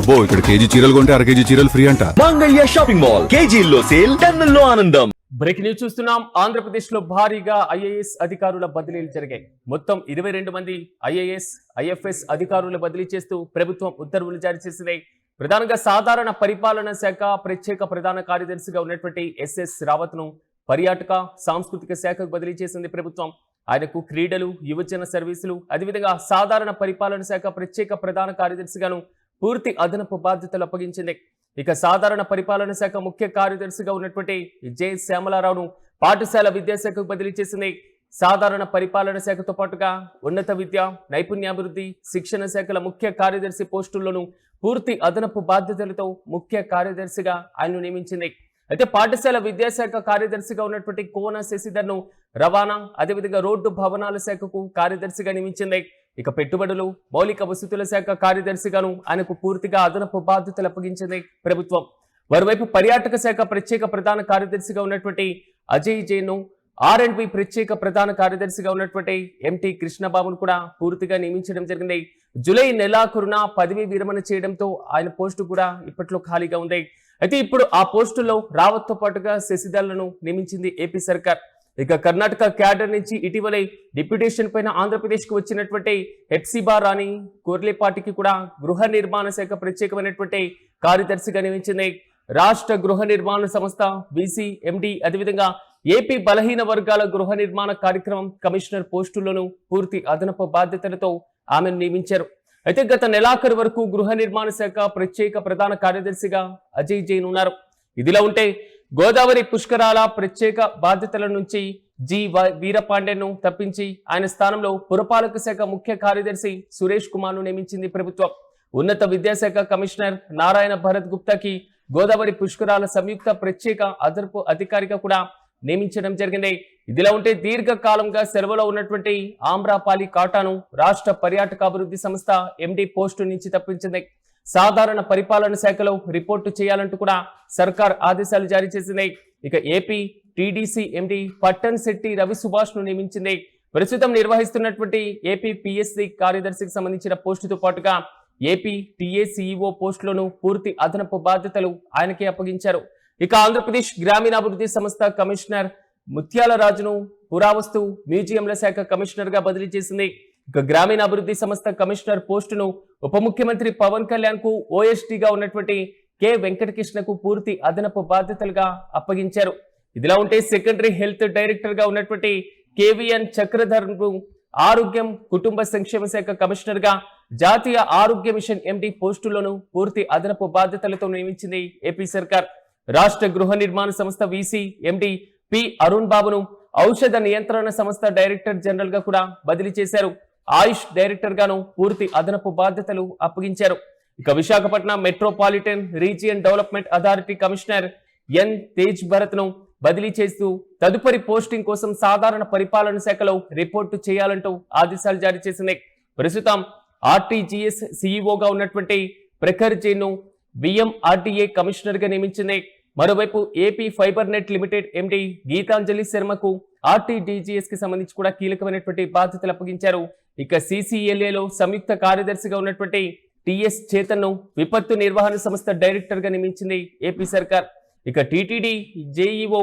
అబ్బో ఇక్కడ కేజీ చీరలు కొంటే అర కేజీ చీరలు ఫ్రీ అంట. మంగళ్య షాపింగ్ మాల్ కేజీల్లో సేల్ టన్నుల్లో ఆనందం. బ్రేక్ న్యూస్ చూస్తున్నాం. ఆంధ్రప్రదేశ్ లో భారీగా ఐఏఎస్ అధికారుల బదిలీలు జరిగాయి. మొత్తం 22 మంది ఐఏఎస్, ఐఎఫ్ఎస్ అధికారుల బదిలీ చేస్తూ ప్రభుత్వం ఉత్తర్వులు జారీ చేసింది. ప్రధానంగా సాధారణ పరిపాలన శాఖ ప్రత్యేక ప్రధాన కార్యదర్శిగా ఉన్నటువంటి ఎస్ఎస్ రావత్ ను పర్యాటక సాంస్కృతిక శాఖకు బదిలీ చేసింది ప్రభుత్వం. ఆయనకు క్రీడలు, యువజన సర్వీసులు, అదేవిధంగా సాధారణ పరిపాలన శాఖ ప్రత్యేక ప్రధాన కార్యదర్శిగాను పూర్తి అదనపు బాధ్యతలు అప్పగించింది. ఇక సాధారణ పరిపాలన శాఖ ముఖ్య కార్యదర్శిగా ఉన్నటువంటి జె శ్యామలారావును పాఠశాల విద్యాశాఖకు బదిలీ చేసింది. సాధారణ పరిపాలన శాఖతో పాటుగా ఉన్నత విద్య, నైపుణ్యాభివృద్ధి, శిక్షణ శాఖల ముఖ్య కార్యదర్శి పోస్టుల్లోనూ పూర్తి అదనపు బాధ్యతలతో ముఖ్య కార్యదర్శిగా ఆయన్ను నియమించింది. అయితే పాఠశాల విద్యాశాఖ కార్యదర్శిగా ఉన్నటువంటి కోన శశిధర్ను రవాణా, అదేవిధంగా రోడ్డు భవనాల శాఖకు కార్యదర్శిగా నియమించింది. ఇక పెట్టుబడులు, మౌలిక వసతుల శాఖ కార్యదర్శిగాను ఆయనకు పూర్తిగా అదనపు బాధ్యతలు అప్పగించింది ప్రభుత్వం. మరోవైపు పర్యాటక శాఖ ప్రత్యేక ప్రధాన కార్యదర్శిగా ఉన్నటువంటి అజయ్ జైన్ను, R&B ప్రత్యేక ప్రధాన కార్యదర్శిగా ఉన్నటువంటి ఎంటి కృష్ణబాబును కూడా పూర్తిగా నియమించడం జరిగింది. జూలై నెలాఖరున పదవి విరమణ చేయడంతో ఆయన పోస్టు కూడా ఇప్పట్లో ఖాళీగా ఉంది. అయితే ఇప్పుడు ఆ పోస్టులో రావత్ తో పాటుగా శశిధర్లను నియమించింది ఏపీ సర్కార్. ఇక కర్ణాటక క్యాడర్ నుంచి ఇటీవలే డిప్యూటేషన్ పైన ఆంధ్రప్రదేశ్ కు వచ్చినటువంటి హెప్సిబా రాణి కోర్లేపాటికి కూడా గృహ నిర్మాణ శాఖ ప్రత్యేకమైనటువంటి కార్యదర్శిగా నియమించింది. రాష్ట్ర గృహ నిర్మాణ సంస్థ బీసీ ఎండి, అదేవిధంగా ఏపీ బలహీన వర్గాల గృహ నిర్మాణ కార్యక్రమం కమిషనర్ పోస్టులను పూర్తి అదనపు బాధ్యతలతో ఆమెను నియమించారు. అయితే గత నెలాఖరు వరకు గృహ నిర్మాణ శాఖ ప్రత్యేక ప్రధాన కార్యదర్శిగా అజయ్ జైన్ ఉన్నారు. ఇదిలా ఉంటే గోదావరి పుష్కరాల ప్రత్యేక బాధ్యతల నుంచి జి వీరపాండ్యను తప్పించి ఆయన స్థానంలో పురపాలక శాఖ ముఖ్య కార్యదర్శి సురేష్ కుమార్ ను నియమించింది ప్రభుత్వం. ఉన్నత విద్యాశాఖ కమిషనర్ నారాయణ భరత్ గుప్తాకి గోదావరి పుష్కరాల సంయుక్త ప్రత్యేక అదనపు అధికారిగా కూడా నియమించడం జరిగింది. ఇదిలా ఉంటే దీర్ఘకాలంగా సెలవులో ఉన్నటువంటి ఆమ్రాపాలి కాటాను రాష్ట్ర పర్యాటక అభివృద్ధి సంస్థ ఎండి పోస్టు నుంచి తప్పించింది. సాధారణ పరిపాలన శాఖలో రిపోర్టు చేయాలంటూ కూడా సర్కార్ ఆదేశాలు జారీ చేసింది. ఇక ఏపీ టీడీసీ ఎండి పట్టణ్ శెట్టి రవి సుభాష్ ను నియమించింది. ప్రస్తుతం నిర్వహిస్తున్నటువంటి ఏపీ పిఎస్సి కార్యదర్శికి సంబంధించిన పోస్టుతో పాటుగా ఏపీ టీఏసీఈఓ పోస్టులను పూర్తి అదనపు బాధ్యతలు ఆయనకే అప్పగించారు. ఇక ఆంధ్రప్రదేశ్ గ్రామీణాభివృద్ధి సంస్థ కమిషనర్ ముత్యాల రాజును పురావస్తు మ్యూజియంల శాఖ కమిషనర్ గా బదిలీ చేసింది. ఇక గ్రామీణాభివృద్ధి సంస్థ కమిషనర్ పోస్టును ఉప ముఖ్యమంత్రి పవన్ కళ్యాణ్ కు ఓఎస్టీగా ఉన్నటువంటి కె వెంకటకృష్ణకు పూర్తి అదనపు బాధ్యతలుగా అప్పగించారు. ఇదిలా ఉంటే సెకండరీ హెల్త్ డైరెక్టర్ గా ఉన్నటువంటి కేవీఎన్ చక్రధర్ ను ఆరోగ్యం కుటుంబ సంక్షేమ శాఖ కమిషనర్ గా జాతీయ ఆరోగ్య మిషన్ ఎండి పోస్టులను పూర్తి అదనపు బాధ్యతలతో నియమించింది ఏపీ సర్కార్. రాష్ట్ర గృహ నిర్మాణ సంస్థ వీసీ ఎండి పి అరుణ్ బాబును ఔషధ నియంత్రణ సంస్థ డైరెక్టర్ జనరల్ గా కూడా బదిలీ చేశారు. ఆయుష్ డైరెక్టర్ గాను పూర్తి అదనపు బాధ్యతలు అప్పగించారు. ఇక Visakhapatnam metropolitan region development authority commissioner N Tej Bharat ను బదిలీ చేస్తూ తదుపరి పోస్టింగ్ కోసం సాధారణ పరిపాలన శాఖలో రిపోర్టు చేయాలంటూ ఆదేశాలు జారీ చేసింది. ప్రస్తుతం ఆర్టీజీఎస్ సిఇఓగా ఉన్నటువంటి ప్రఖర్ జైన్ ను బిఎంఆర్టీఏ కమిషనర్ గా నియమించింది. మరోవైపు AP fibre net limited MD Geetanjali శర్మకు ఆర్టీడీజీఎస్ కి సంబంధించి కూడా కీలకమైనటువంటి బాధ్యతలు అప్పగించారు. ఇక సిసిఎల్ఏలో సంయుక్త కార్యదర్శిగా ఉన్నటువంటి టిఎస్ చేతన్ ను విపత్తు నిర్వహణ సంస్థ డైరెక్టర్ గా నియమించింది ఏపీ సర్కార్. ఇక టిటిడి జేఈఓ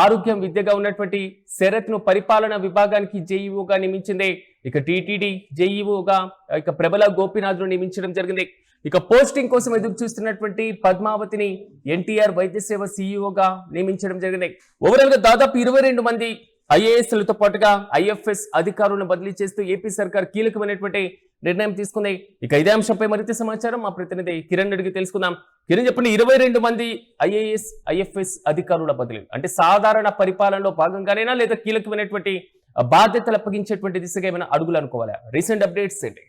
ఆరోగ్యం విద్యగా ఉన్నటువంటి శరత్ ను పరిపాలన విభాగానికి జేఈఓగా నియమించింది. ఇక టిటిడి జేఈఓగా ఇక ప్రబల గోపీనాథ్ ను నియమించడం జరిగింది. ఇక పోస్టింగ్ కోసం ఎదురు చూస్తున్నటువంటి పద్మావతిని ఎన్టీఆర్ వైద్య సేవ సీఈఓగా నియమించడం జరిగింది. ఓవరాల్ గా దాదాపు 22 మంది ఐఏఎస్లతో పాటుగా ఐఎఫ్ఎస్ అధికారులను బదిలీ చేస్తూ ఏపీ సర్కార్ కీలకమైనటువంటి నిర్ణయం తీసుకుంది. ఇక ఇదే అంశంపై మరింత సమాచారం మా ప్రతినిధి కిరణ్ అడిగి తెలుసుకుందాం. కిరణ్ చెప్పండి, 22 మంది ఐఏఎస్, ఐఎఫ్ఎస్ అధికారుల బదిలీ అంటే సాధారణ పరిపాలనలో భాగంగానేనా లేదా కీలకమైనటువంటి బాధ్యతలు అప్పగించేటువంటి దిశగా ఏమైనా అడుగులు అనుకోవాలా? రీసెంట్ అప్డేట్స్ ఏంటి?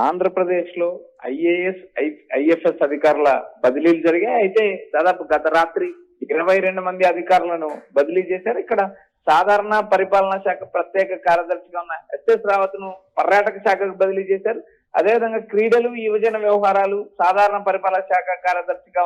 ఆంధ్రప్రదేశ్ లో ఐఏఎస్, ఐఎఫ్ఎస్ అధికారుల బదిలీలు జరిగాయి. అయితే దాదాపు గత రాత్రి 22 మంది అధికారులను బదిలీ చేశారు. ఇక్కడ సాధారణ పరిపాలనా శాఖ ప్రత్యేక కార్యదర్శిగా ఉన్న ఎస్ఎస్ రావత్ ను పర్యాటక శాఖకు బదిలీ చేశారు. అదేవిధంగా క్రీడలు, యువజన వ్యవహారాలు, సాధారణ పరిపాలన శాఖ కార్యదర్శిగా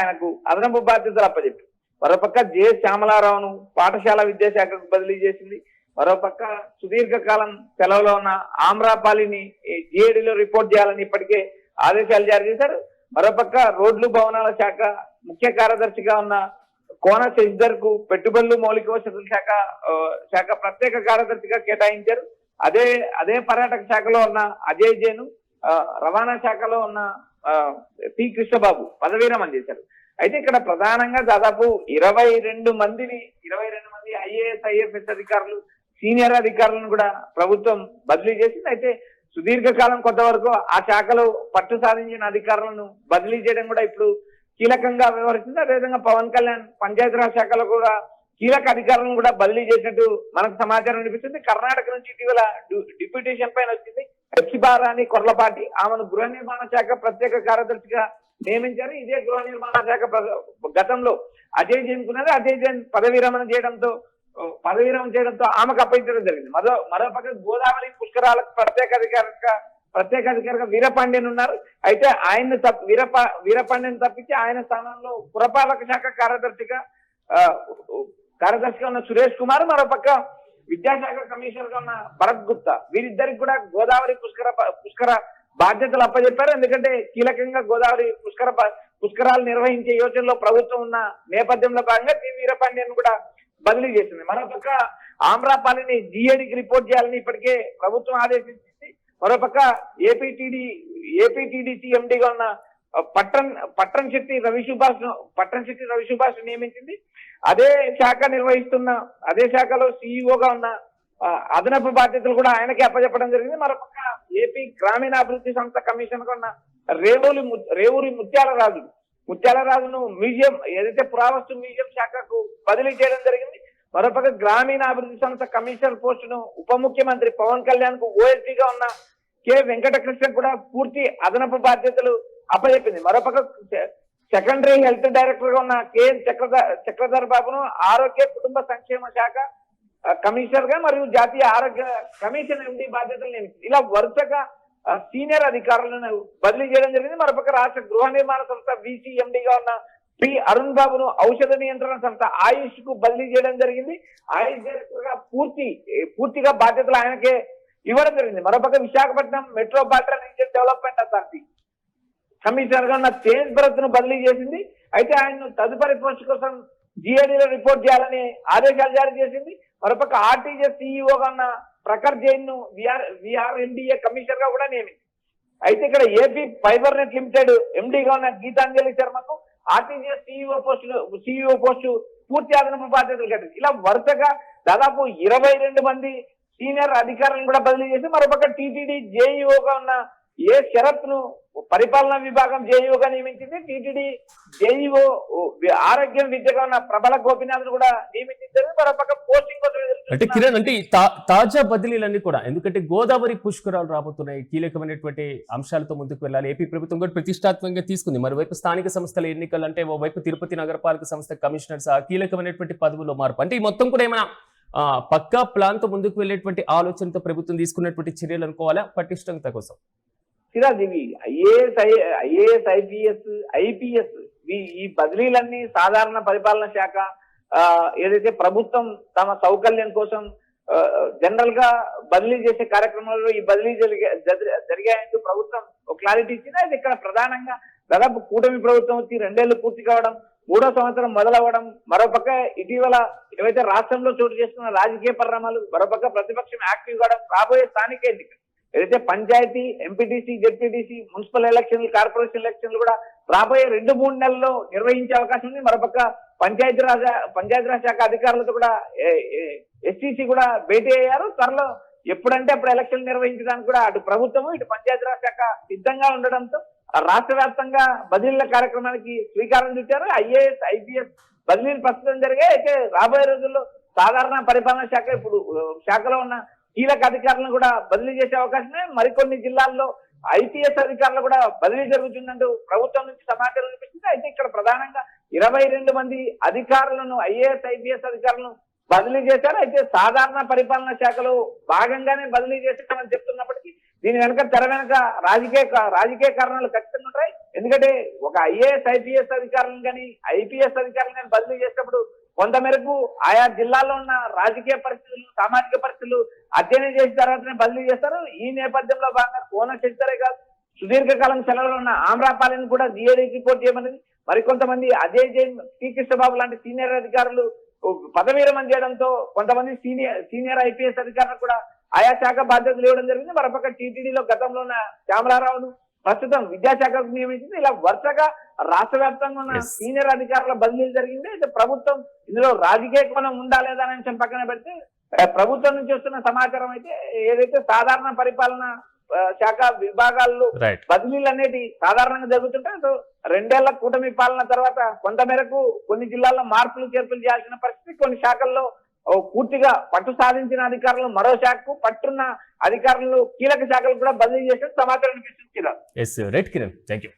ఆయనకు అదనపు బాధ్యతలు అప్పచెప్పారు. మరోపక్క జె శ్యామలారావును పాఠశాల విద్యాశాఖకు బదిలీ చేసింది. మరోపక్క సుదీర్ఘకాలం సెలవులో ఉన్న ఆమ్రాపాలిని జిఏడిలో రిపోర్ట్ చేయాలని ఇప్పటికే ఆదేశాలు జారీ చేశారు. మరోపక్క రోడ్లు భవనాల శాఖ ముఖ్య కార్యదర్శిగా ఉన్న కోన శశిధర్ కు పెట్టుబడులు మౌలిక వసతుల శాఖ ప్రత్యేక కార్యదర్శిగా కేటాయించారు. అదే పర్యాటక శాఖలో ఉన్న అజయ్ జైను, రవాణా శాఖలో ఉన్న టి కృష్ణబాబు పదవీ విరమణ చేశారు. అయితే ఇక్కడ ప్రధానంగా దాదాపు 22 మంది ఐఏఎస్ ఐఎఫ్ఎస్ అధికారులు, సీనియర్ అధికారులను కూడా ప్రభుత్వం బదిలీ చేసింది. అయితే సుదీర్ఘకాలం కొంతవరకు ఆ శాఖలో పట్టు సాధించిన అధికారులను బదిలీ చేయడం కూడా ఇప్పుడు కీలకంగా వ్యవహరిస్తుంది. అదేవిధంగా పవన్ కళ్యాణ్ పంచాయతీరాజ్ శాఖలో కూడా కీలక అధికారులను కూడా బదిలీ చేసినట్టు మనకు సమాచారం అనిపిస్తుంది. కర్ణాటక నుంచి ఇటీవల డిప్యూటేషన్ పైన వచ్చింది. హెచ్బారాణి కొర్లపాటి ఆమెను గృహ నిర్మాణ శాఖ ప్రత్యేక కార్యదర్శిగా నియమించారు. ఇదే గృహ నిర్మాణ శాఖ గతంలో అజయ్ జైన్ కున్నది. అజయ్ జైన్ పదవీ విరమణ చేయడంతో ఆమెకు అప్పగించడం జరిగింది. మరోపక్క గోదావరి పుష్కరాలకు ప్రత్యేక అధికారిగా వీరపాండ్యన్ ఉన్నారు. అయితే ఆయన్ని వీరపాండ్యన్ తప్పించి ఆయన స్థానంలో పురపాలక శాఖ కార్యదర్శిగా ఉన్న సురేష్ కుమార్, మరోపక్క విద్యాశాఖ కమిషనర్ గా ఉన్న భరత్ గుప్తా, వీరిద్దరికి కూడా గోదావరి పుష్కర బాధ్యతలు అప్పచెప్పారు. ఎందుకంటే కీలకంగా గోదావరి పుష్కరాలు నిర్వహించే యోచనలో ప్రభుత్వం ఉన్న నేపథ్యంలో భాగంగా టి వీరపాండ్యన్ కూడా బదిలీ చేసింది. మరోపక్క ఆమ్రాపాలిని జిఏడికి రిపోర్ట్ చేయాలని ఇప్పటికే ప్రభుత్వం ఆదేశించింది. మరోపక్క ఏపీటీడీసీ ఎండీగా ఉన్న పట్టణ్ శెట్టి రవిసుభాష్ నియమించింది. అదే శాఖలో సిఇఓగా ఉన్న అదనపు బాధ్యతలు కూడా ఆయనకి అప్పచెప్పడం జరిగింది. మరోపక్క ఏపీ గ్రామీణాభివృద్ధి సంస్థ కమిషన్ గా ఉన్న రేవూరి ముత్యాలరాజును మ్యూజియం, ఏదైతే పురావస్తు మ్యూజియం శాఖకు బదిలీ చేయడం జరిగింది. మరోపక్క గ్రామీణాభివృద్ధి సంస్థ కమిషనర్ పోస్టును ఉప ముఖ్యమంత్రి పవన్ కళ్యాణ్ కు ఓఎస్డీగా ఉన్న కె వెంకటకృష్ణ కూడా పూర్తి అదనపు బాధ్యతలు అప్పచెప్పింది. మరోపక్క సెకండరీ హెల్త్ డైరెక్టర్ గా ఉన్న కెఎన్ చక్రధర్ బాబును ఆరోగ్య కుటుంబ సంక్షేమ శాఖ కమిషనర్ గా మరియు జాతీయ ఆరోగ్య కమిషన్ ఎండీ బాధ్యతలు నియమించింది. ఇలా వరుసగా సీనియర్ అధికారులను బదిలీ చేయడం జరిగింది. మరోపక్క రాష్ట్ర గృహ నిర్మాణ సంస్థ వీసీ ఎండీగా ఉన్న పి అరుణ్ బాబును ఔషధ నియంత్రణ సంస్థ ఆయుష్ కు బదిలీ చేయడం జరిగింది. ఆయుష్ డైరెక్టర్ గా పూర్తిగా బాధ్యతలు ఆయనకే ఇవ్వడం జరిగింది. మరోపక్క Visakhapatnam metropolitan region development authority commissioner గా ఉన్న తేజ్ భరత్ ను బదిలీ చేసింది. అయితే ఆయన్ను తదుపరి పోస్ట్ కోసం జిఏడిలో రిపోర్ట్ చేయాలని ఆదేశాలు జారీ చేసింది. మరోపక్క ఆర్టీజీఎస్ సిఇఓగా ఉన్న ప్రఖర్ జైన్ ను విఆర్ఎండిఏ కమిషనర్ గా కూడా నియమించింది. అయితే ఇక్కడ ఏపీ ఫైబర్ నెట్ లిమిటెడ్ ఎండీగా ఉన్న గీతాంజలి శర్మకు ఆర్టీజీఎస్ సిఇఓ పోస్టు పూర్తి అదనపు బాధ్యతలు కట్టింది. ఇలా వరుసగా దాదాపు 22 మంది సీనియర్ అధికారులను కూడా బదిలీ చేసి మరోపక్క టీటీడీ జేఈఓగా ఉన్న ఏ శరత్ ను పరిపాలనా విభాగం జేఈఓగా నియమించింది. టీటీడీ జేఈఓ ఆరోగ్యం విద్యగా ఉన్న ప్రబల గోపినాథ్ కూడా నియమించారు. మరోపక్క పోస్టింగ్ అంటే కిరణ్, అంటే తాజా బదిలీలన్నీ కూడా ఎందుకంటే గోదావరి పుష్కరాలు రాబోతున్నాయి, కీలకమైనటువంటి అంశాలతో ముందుకు వెళ్ళాలి. ఏపీ ప్రభుత్వం కూడా ప్రతిష్టాత్మకంగా తీసుకుంది. మరోవైపు స్థానిక సంస్థల ఎన్నికలు అంటే ఓవైపు తిరుపతి నగరపాలక సంస్థ కమిషనర్ సహా కీలకమైనటువంటి పదవుల్లో మార్పు, అంటే ఈ మొత్తం కూడా ఏమైనా పక్కా ప్లాన్ తో ముందుకు వెళ్ళేటువంటి ఆలోచనతో ప్రభుత్వం తీసుకున్నటువంటి చర్యలు అనుకోవాలా పటిష్టత కోసం? ఇవి ఐఏఎస్ ఐపీఎస్ ఈ బదిలీలన్నీ సాధారణ పరిపాలన శాఖ ఏదైతే ప్రభుత్వం తమ సౌకర్యం కోసం జనరల్ గా బదిలీ చేసే కార్యక్రమాల్లో ఈ బదిలీ జరిగాయంటూ ప్రభుత్వం ఒక క్లారిటీ ఇచ్చింది. అయితే ఇక్కడ ప్రధానంగా దాదాపు కూటమి ప్రభుత్వం వచ్చి 2 ఏళ్లు పూర్తి కావడం, 3వ సంవత్సరం మొదలవ్వడం, మరోపక్క ఇటీవల ఏవైతే రాష్ట్రంలో చోటు చేసుకున్న రాజకీయ పరిణామాలు, మరోపక్క ప్రతిపక్షం యాక్టివ్ కావడం, రాబోయే స్థానిక ఎన్నికలు ఏదైతే పంచాయతీ, ఎంపీటీసీ, జెడ్పీటీసీ, మున్సిపల్ ఎలక్షన్లు, కార్పొరేషన్ ఎలక్షన్లు కూడా రాబోయే 2-3 నెలల్లో నిర్వహించే అవకాశం ఉంది. మరోపక్క పంచాయతీరాజ్ శాఖ అధికారులతో కూడా ఎస్టీసీ కూడా భేటీ అయ్యారు. త్వరలో ఎప్పుడంటే అప్పుడు ఎలక్షన్ నిర్వహించడానికి కూడా అటు ప్రభుత్వము ఇటు పంచాయతీరాజ్ శాఖ సిద్ధంగా ఉండడంతో రాష్ట్ర వ్యాప్తంగా బదిలీల కార్యక్రమానికి శ్రీకారం చుట్టారు. ఐఏఎస్ ఐపీఎస్ బదిలీలు ప్రస్తుతం జరిగాయి. అయితే రాబోయే రోజుల్లో సాధారణ పరిపాలన శాఖ ఇప్పుడు శాఖలో ఉన్న కీలక అధికారులను కూడా బదిలీ చేసే అవకాశమే. మరికొన్ని జిల్లాల్లో ఐపీఎస్ అధికారులు కూడా బదిలీ జరుగుతుందంటూ ప్రభుత్వం నుంచి సమాచారం వినిపిస్తుంది. అయితే ఇక్కడ ప్రధానంగా 22 మంది అధికారులను ఐఏఎస్ ఐపీఎస్ అధికారులను బదిలీ చేశారు. అయితే సాధారణ పరిపాలన శాఖలో భాగంగానే బదిలీ చేశామని చెప్తున్నప్పటికీ దీని తెర వెనక రాజకీయ కారణాలు ఖచ్చితంగా ఉంటాయి. ఎందుకంటే ఒక ఐఏఎస్ ఐపీఎస్ అధికారులను కానీ ఐపీఎస్ అధికారులను కానీ బదిలీ చేసినప్పుడు కొంతమేరకు ఆయా జిల్లాల్లో ఉన్న రాజకీయ పరిస్థితులు, సామాజిక పరిస్థితులు అధ్యయనం చేసిన తర్వాతనే బదిలీ చేస్తారు. ఈ నేపథ్యంలో భాగంగా కోన శశిధరే కాదు, సుదీర్ఘకాలం సెలవులో ఉన్న ఆమ్రాపాలిని కూడా జిఏడీకి రిపోర్ట్ చేయమన్నది. మరికొంతమంది అజయ్ జైన్, టి కృష్ణబాబు లాంటి సీనియర్ అధికారులు పదవి విరమణ చేయడంతో కొంతమంది సీనియర్ ఐపీఎస్ అధికారులు కూడా ఆయా శాఖ బాధ్యతలు ఇవ్వడం జరిగింది. మరొక టీటీడీలో గతంలో ఉన్న శ్యామలారావును ప్రస్తుతం విద్యాశాఖకు నియమించింది. ఇలా వరుసగా రాష్ట్ర వ్యాప్తంగా ఉన్న సీనియర్ అధికారుల బదిలీలు జరిగింది. అయితే ప్రభుత్వం ఇందులో రాజకీయ కోణం ఉందా లేదా అనే అంశం పక్కన పెడితే ప్రభుత్వం నుంచి వస్తున్న సమాచారం అయితే ఏదైతే సాధారణ పరిపాలన శాఖ విభాగాల్లో బదిలీలు అనేవి సాధారణంగా జరుగుతుంటాయి. సో 2 ఏళ్ల కూటమి పాలన తర్వాత కొంతమేరకు కొన్ని జిల్లాల్లో మార్పులు చేర్పులు చేయాల్సిన పరిస్థితి, కొన్ని శాఖల్లో పూర్తిగా పట్టు సాధించిన అధికారులు మరో శాఖకు, పట్టున్న అధికారులు కీలక శాఖలు కూడా బదిలీ చేసిన సమాచారం అనిపిస్తుంది. Yes right Kiran, thank you.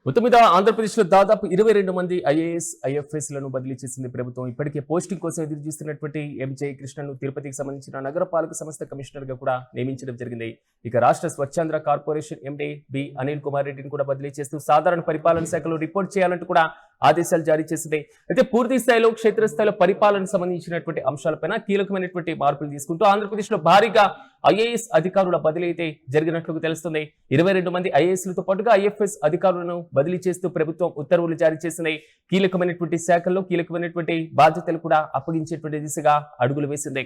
మొత్తం మీద ఆంధ్రప్రదేశ్ లో దాదాపు 22 మంది ఐఏఎస్ ఐఎఫ్ఎస్ లను బదిలీ చేసింది ప్రభుత్వం. ఇప్పటికే పోస్టింగ్ కోసం ఎదురు చూస్తున్నటువంటి ఎంజే కృష్ణను తిరుపతికి సంబంధించిన నగరపాలక సంస్థ కమిషనర్ గా కూడా నియమించడం జరిగింది. ఇక రాష్ట్ర Swachh Andhra corporation MD B Anil Kumar రెడ్డిని కూడా బదిలీ చేస్తూ సాధారణ పరిపాలన శాఖలో రిపోర్ట్ చేయాలంటూ కూడా ఆదేశాలు జారీ చేసింది. అయితే పూర్తి స్థాయిలో క్షేత్రస్థాయిలో పరిపాలనకు సంబంధించినటువంటి అంశాలపైన కీలకమైనటువంటి మార్పులు తీసుకుంటూ ఆంధ్రప్రదేశ్ లో భారీగా ఐఏఎస్ అధికారుల బదిలీ అయితే జరిగినట్లు తెలుస్తుంది. 22 మంది ఐఏఎస్లతో పాటుగా ఐఎఫ్ఎస్ అధికారులను బదిలీ చేస్తూ ప్రభుత్వం ఉత్తర్వులు జారీ చేసింది. కీలకమైనటువంటి శాఖల్లో కీలకమైనటువంటి బాధ్యతలు కూడా అప్పగించేటువంటి దిశగా అడుగులు వేసింది.